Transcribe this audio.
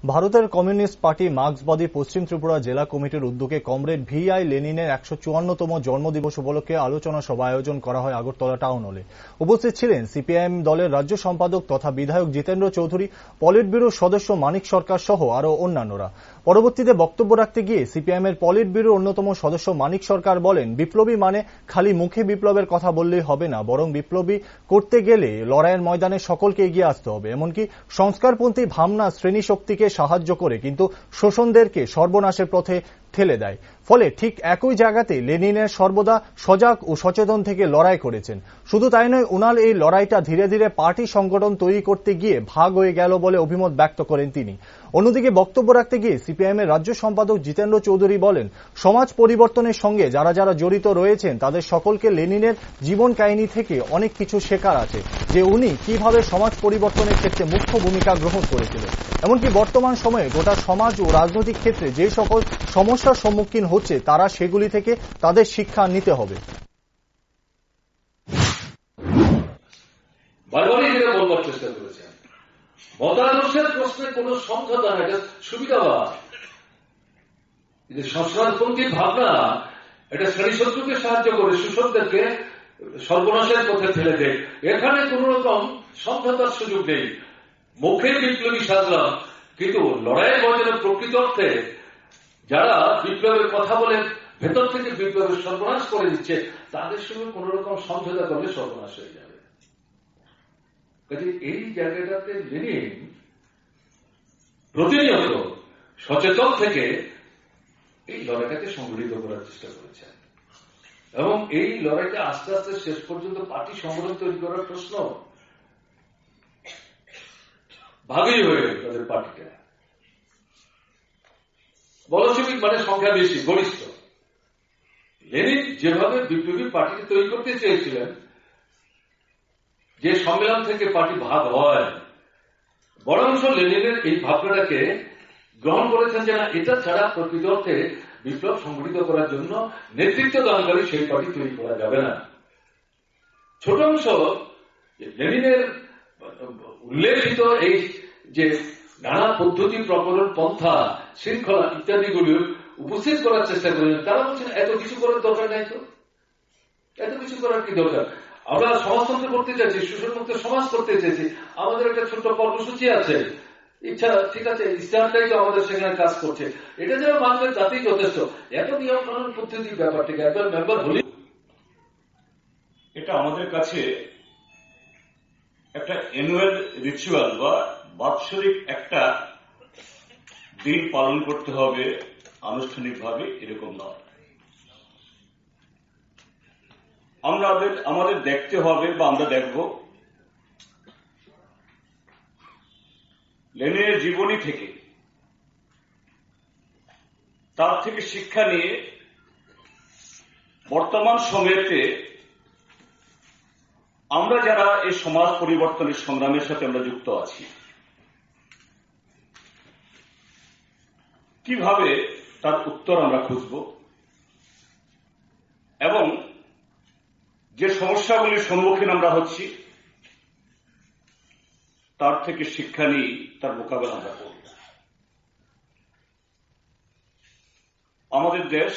ভারতের communist party মার্ক্সবাদী পশ্চিম ত্রিপুরা জেলা কমিটির উদ্যোগে কমরেড ভি.আই. লেনিনের ১৫৪তম জন্মদিবস উপলক্ষে আলোচনা সভা আয়োজন করা হয় আগরতলা টাউন হলে। উপস্থিত ছিলেন সিপিআইএম দলের রাজ্য সম্পাদক তথা বিধায়ক জিতেন্দ্র চৌধুরী, পলিট ব্যুরোর সদস্য মানিক সরকার সহ আরও অন্যান্যরা। পরবর্তীতে বক্তব্য রাখতে গিয়ে সিপিআইএমের পলিট ব্যুরোর অন্যতম সদস্য মানিক সরকার বলেন, বিপ্লবী মানে খালি মুখে বিপ্লবের কথা বললেই হবে না, বরং বিপ্লবী করতে গেলে লড়াইয়ের ময়দানে সকলকে এগিয়ে আসতে হবে। এমনকি সংস্কারপন্থী ভাবনা শ্রেণী শক্তিকে সাহায্য করে কিন্তু শোষণদেরকে সর্বনাশের পথে ঠেলে দেয়। ফলে ঠিক একই জায়গাতে লেনিনের সর্বদা সজাগ ও সচেতন থেকে লড়াই করেছেন। শুধু তাই নয়, উনার এই লড়াইটা ধীরে ধীরে পার্টি সংগঠন তৈরি করতে গিয়ে ভাগ হয়ে গেল বলে অভিমত ব্যক্ত করেন তিনি। অন্যদিকে বক্তব্য রাখতে গিয়ে সিপিআইএমের রাজ্য সম্পাদক জিতেন্দ্র চৌধুরী বলেন, সমাজ পরিবর্তনের সঙ্গে যারা যারা জড়িত রয়েছেন তাদের সকলকে লেনিনের জীবন কাহিনী থেকে অনেক কিছু শেখার আছে, যে উনি কিভাবে সমাজ পরিবর্তনের ক্ষেত্রে মুখ্য ভূমিকা গ্রহণ করেছিলেন। এমনকি বর্তমান সময়ে গোটা সমাজ ও রাজনৈতিক ক্ষেত্রে যে সকল সমস্যার সম্মুখীন হচ্ছে তারা সেগুলি থেকে তাদের শিক্ষা নিতে হবে। বারবারই যেটা বলবার চেষ্টা করেছেন, মতাদর্শের প্রশ্নে কোন সমঝোতা না, এটা সুবিধাবাদ। সংস্কারপন্থী ভাবনা এটা শ্রেণীশত্রুকে সাহায্য করে শোষকদেরকে সর্বনাশের পথে ঠেলে দেয়। এখানে কোন রকম সমঝোতার সুযোগ নেই। মুখে বিপ্লবী সাজলাম, কিন্তু লড়াইয়ের ময়দানে প্রকৃত অর্থে যারা বিপ্লবের কথা বলে ভেতর থেকে বিপ্লবের সর্বনাশ করে দিচ্ছে, তাদের সঙ্গে কোন রকম সমঝোতা করলে সর্বনাশ হয়ে যাবে। এই জায়গাটাতে লেনিন প্রতিনিয়ত সচেতন থেকে এই লড়াইটাকে সংগঠিত করার চেষ্টা করেছেন এবং এই লড়াইটা আস্তে আস্তে শেষ পর্যন্ত পার্টি সংগঠন তৈরি করার প্রশ্ন ভাগই হয়ে গেল। তাদের পার্টিটা বলশিবিক মানে সংখ্যা বেশি, গরিষ্ঠ। লেনিন যেভাবে বিপ্লবী পার্টিকে তৈরি করতে চেয়েছিলেন, যে সম্মেলন থেকে পার্টি ভাগ হয়, বড় অংশ লেনিনের এই ভাবনাটাকে গ্রহণ করেছেন যে না, এটা ছাড়া প্রকৃত অর্থে বিপ্লব সংগঠিত করার জন্য নেতৃত্ব দানকারী সেই পার্টি তৈরি করা যাবে না। ছোট অংশ লেনিনের উল্লেখিত এই যে নানা পদ্ধতি, প্রকরণ, পন্থা, শৃঙ্খলা ইত্যাদিগুলি উপস্থিত করার চেষ্টা করেছেন। তারা বলছেন এত কিছু করার দরকার নাই, তো এত কিছু করার কি দরকার? আমরা সমাজতন্ত্র করতে চাইছি, শোষণমুক্ত সমাজ করতে চাইছি, আমাদের একটা ছোট্ট কর্মসূচি আছে, ইচ্ছা ঠিক আছে, ইসলামটাই তো আমাদের সেখানে কাজ করছে, এটা যেন মানবেন তাতেই যথেষ্ট। এত নিয়ম কানুন পদ্ধতির ব্যাপারটিকে একবার মেম্বার হলি, এটা আমাদের কাছে একটা অ্যানুয়াল রিচুয়াল বা বাৎসরিক একটা দিন পালন করতে হবে আনুষ্ঠানিকভাবে, এরকম নয়। আমাদের দেখতে হবে বা আমরা দেখব লেনিনের জীবনী থেকে, তার থেকে শিক্ষা নিয়ে বর্তমান সময়েতে আমরা যারা এই সমাজ পরিবর্তনের সংগ্রামের সাথে আমরা যুক্ত আছি, কিভাবে তার উত্তর আমরা খুঁজব এবং যে সমস্যাগুলির সম্মুখীন আমরা হচ্ছি তার থেকে শিক্ষা নিয়ে তার মোকাবেলা আমরা করব। আমাদের দেশ